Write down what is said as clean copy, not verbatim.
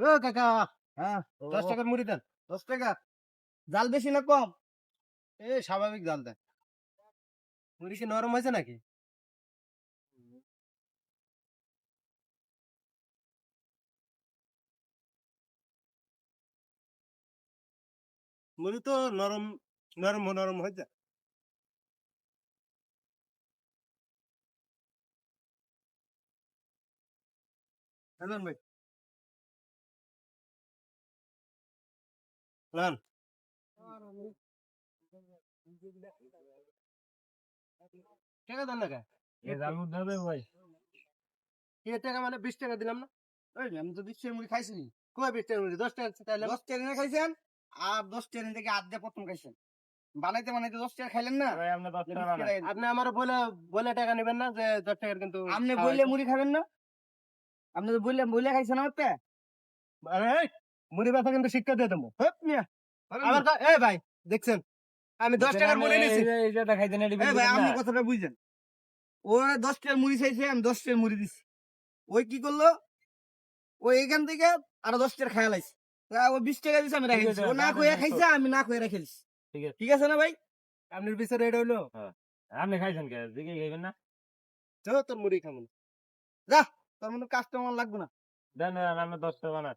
ও কাকা, হ্যাঁ, 10 টাকার মুড়ি দেন। 10 টাকা। জাল বেশি না কম? স্বাভাবিক জাল দেন। মুড়ি কি নরম হয়েছে নাকি? মুড়ি তো নরম নরম নরম হয়েছে। নেন ভাই। নেন। টাকা দেন না কে? ভাই। টাকা মানে 20 টাকা দিলাম না? এই আমি তো 20 টাকার মুড়ি খাইছি নি। কই 20 টাকার মুড়ি? 10 টাকা চাইলাম। 10 টাকা না খাইছেন? আর 10 টাকা থেকে আধা প্রথম খাইছেন। বানাইতে বানাইতে 10 টাকা খাইলেন না? ভাই আপনি 10 টাকা 20 না। টাকা আপনি আমারে বলে বলে টাকা নেবেন না যে 10 টাকার কিন্তু আপনি খাওয়া বইলে হয়েছে। মুড়ি খাবেন না? আপনি তো বইলে বইলে খাইছেন আমার তে? আরে এই, মুড়ি বেচা কিন্তু শিক্ষা দিয়ে দেবো। হপ মিয়া। আমার এই ভাই দেখছেন আমি 10 টাকার মুড়ি নিছি। এই ভাই আপনি কথাটা বুঝেন। ও 10 টাকার মুড়ি চাইছে, আমি 10 টাকার মুড়ি দিছি। ওই কি করলো? ও এখান থেকে আরো 10 টাকা খায়া লাইছে। ও 20 টাকা দিছে, আমি রেখে দিছি। ও না কইয়া খাইছে, আমি না কইয়া রেখে দিছি। ঠিক আছে না ভাই? আপনার বিচারে এটা হইলো? আপনি খাইছেন কে? দিকে খাইবেন না? চলো তোর মুড়ি খামু। যা, তোর মতো কাস্টমার লাগবে না। দেন আমি 10 টাকা বানাই।